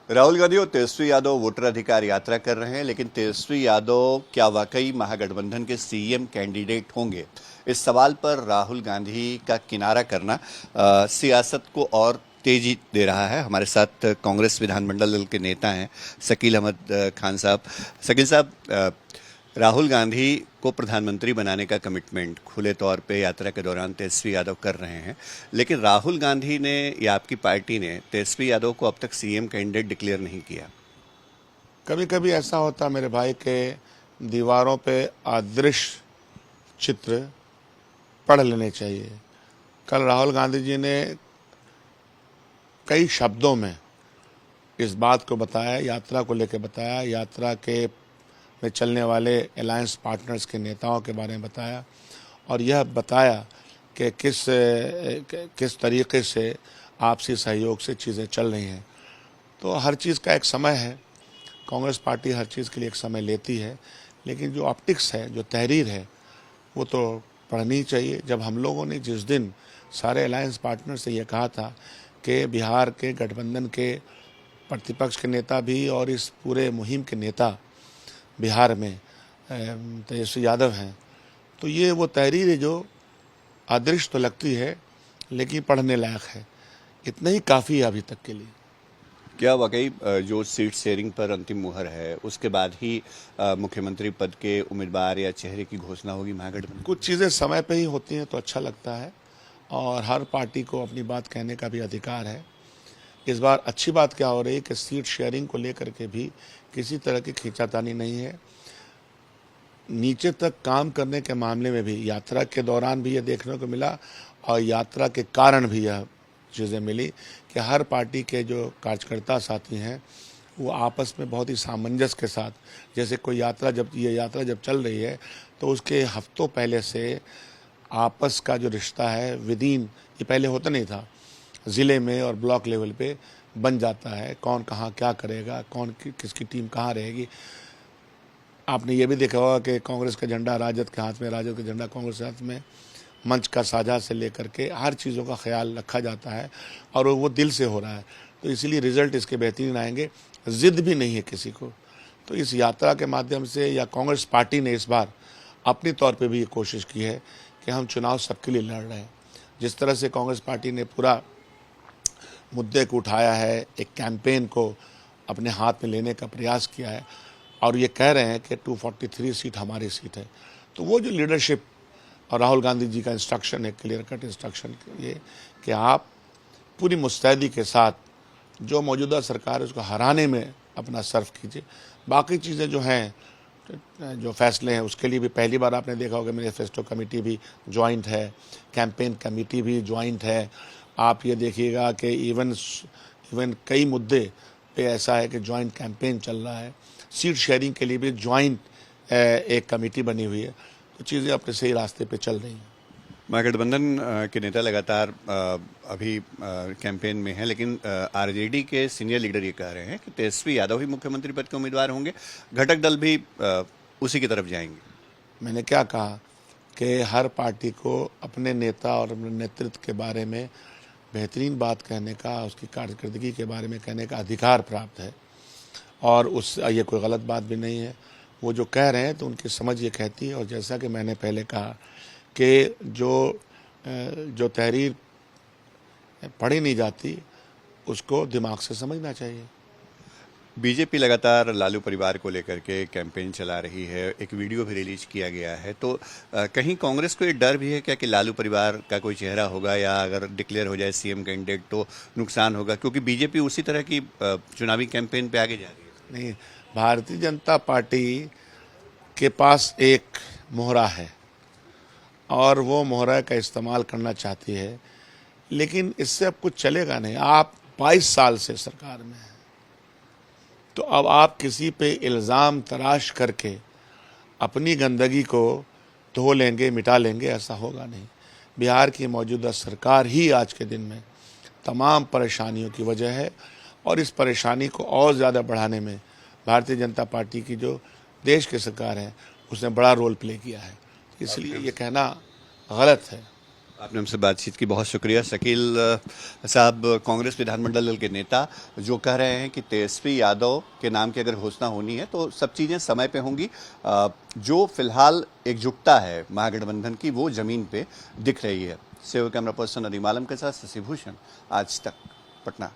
राहुल गांधी और तेजस्वी यादव वोटर अधिकार यात्रा कर रहे हैं, लेकिन तेजस्वी यादव क्या वाकई महागठबंधन के सीएम कैंडिडेट होंगे? इस सवाल पर राहुल गांधी का किनारा करना सियासत को और तेजी दे रहा है। हमारे साथ कांग्रेस विधानमंडल दल के नेता हैं शकील अहमद खान साहब। शकील साहब, राहुल गांधी को प्रधानमंत्री बनाने का कमिटमेंट खुले तौर पे यात्रा के दौरान तेजस्वी यादव कर रहे हैं, लेकिन राहुल गांधी ने या आपकी पार्टी ने तेजस्वी यादव को अब तक सीएम कैंडिडेट डिक्लेयर नहीं किया। कभी कभी ऐसा होता मेरे भाई के दीवारों पे अदृश्य चित्र पढ़ लेने चाहिए। कल राहुल गांधी जी ने कई शब्दों में इस बात को बताया, यात्रा को लेकर बताया, यात्रा के में चलने वाले अलायंस पार्टनर्स के नेताओं के बारे में बताया और यह बताया कि किस तरीके से आपसी सहयोग से चीज़ें चल रही हैं। तो हर चीज़ का एक समय है। कांग्रेस पार्टी हर चीज़ के लिए एक समय लेती है, लेकिन जो ऑप्टिक्स है, जो तहरीर है, वो तो पढ़नी चाहिए। जब हम लोगों ने जिस दिन सारे अलायंस पार्टनर से ये कहा था कि बिहार के गठबंधन के प्रतिपक्ष के नेता भी और इस पूरे मुहिम के नेता बिहार में तेजस्वी यादव हैं, तो ये वो तहरीर है जो अदृश्य तो लगती है लेकिन पढ़ने लायक है। इतना ही काफ़ी है अभी तक के लिए। क्या वाकई जो सीट शेयरिंग पर अंतिम मुहर है उसके बाद ही मुख्यमंत्री पद के उम्मीदवार या चेहरे की घोषणा होगी महागठबंधन? कुछ चीज़ें समय पे ही होती हैं तो अच्छा लगता है और हर पार्टी को अपनी बात कहने का भी अधिकार है। इस बार अच्छी बात क्या हो रही है कि सीट शेयरिंग को लेकर के भी किसी तरह की खींचातानी नहीं है। नीचे तक काम करने के मामले में भी यात्रा के दौरान भी ये देखने को मिला और यात्रा के कारण भी यह चीज़ें मिली कि हर पार्टी के जो कार्यकर्ता साथी हैं वो आपस में बहुत ही सामंजस्य के साथ, जैसे कोई ये यात्रा जब चल रही है तो उसके हफ्तों पहले से आपस का जो रिश्ता है विदिन, ये पहले होता नहीं था, ज़िले में और ब्लॉक लेवल पे बन जाता है। कौन कहाँ क्या करेगा, किसकी टीम कहाँ रहेगी। आपने ये भी देखा होगा कि कांग्रेस का झंडा राजद के हाथ में, राजद का झंडा कांग्रेस के हाथ में। मंच का साझा से लेकर के हर चीज़ों का ख्याल रखा जाता है और वो दिल से हो रहा है, तो इसीलिए रिजल्ट इसके बेहतरीन आएंगे। ज़िद भी नहीं है किसी को। तो इस यात्रा के माध्यम से या कांग्रेस पार्टी ने इस बार अपने तौर पे भी ये कोशिश की है कि हम चुनाव सबके लिए लड़ रहे हैं। जिस तरह से कांग्रेस पार्टी ने पूरा मुद्दे को उठाया है, एक कैंपेन को अपने हाथ में लेने का प्रयास किया है और ये कह रहे हैं कि 243 सीट हमारी सीट है, तो वो जो लीडरशिप और राहुल गांधी जी का इंस्ट्रक्शन है, क्लियर कट इंस्ट्रक्शन ये कि आप पूरी मुस्तैदी के साथ जो मौजूदा सरकार है उसको हराने में अपना सर्व कीजिए। बाकी चीज़ें जो हैं, जो फैसले हैं, उसके लिए भी पहली बार आपने देखा होगा मैनिफेस्टो कमेटी भी ज्वाइंट है, कैंपेन कमेटी भी ज्वाइंट है। आप ये देखिएगा कि इवन कई मुद्दे पे ऐसा है कि ज्वाइंट कैंपेन चल रहा है। सीट शेयरिंग के लिए भी ज्वाइंट एक कमेटी बनी हुई है। तो चीज़ें अपने सही रास्ते पे चल रही हैं। महागठबंधन के नेता लगातार अभी कैंपेन में हैं, लेकिन आरजेडी के सीनियर लीडर ये कह रहे हैं कि तेजस्वी यादव ही मुख्यमंत्री पद के उम्मीदवार होंगे, घटक दल भी उसी की तरफ जाएंगे। मैंने क्या कहा कि हर पार्टी को अपने नेता और अपने नेतृत्व के बारे में बेहतरीन बात कहने का, उसकी कारकर्दगी के बारे में कहने का अधिकार प्राप्त है और ये कोई गलत बात भी नहीं है। वो जो कह रहे हैं तो उनकी समझ ये कहती है। और जैसा कि मैंने पहले कहा कि जो तहरीर पढ़ी नहीं जाती उसको दिमाग से समझना चाहिए। बीजेपी लगातार लालू परिवार को लेकर के कैंपेन चला रही है, एक वीडियो भी रिलीज किया गया है, तो कहीं कांग्रेस को ये डर भी है क्या कि लालू परिवार का कोई चेहरा होगा या अगर डिक्लेयर हो जाए सीएम कैंडिडेट तो नुकसान होगा, क्योंकि बीजेपी उसी तरह की चुनावी कैंपेन पे आगे जा रही है? नहीं, भारतीय जनता पार्टी के पास एक मोहरा है और वो मोहरा का इस्तेमाल करना चाहती है, लेकिन इससे अब कुछ चलेगा नहीं। आप 22 साल से सरकार में हैं, तो अब आप किसी पे इल्ज़ाम तराश करके अपनी गंदगी को धो लेंगे, मिटा लेंगे, ऐसा होगा नहीं। बिहार की मौजूदा सरकार ही आज के दिन में तमाम परेशानियों की वजह है और इस परेशानी को और ज़्यादा बढ़ाने में भारतीय जनता पार्टी की जो देश की सरकार है उसने बड़ा रोल प्ले किया है, इसलिए ये कहना गलत है। आपने हमसे बातचीत की, बहुत शुक्रिया। शकील साहब, कांग्रेस विधानमंडल दल के नेता जो कह रहे हैं कि तेजस्वी यादव के नाम की अगर घोषणा होनी है तो सब चीज़ें समय पे होंगी। जो फिलहाल एकजुटता है महागठबंधन की वो जमीन पे दिख रही है। सेवा कैमरा पर्सन अनिम आलम के साथ शशि भूषण, आज तक, पटना।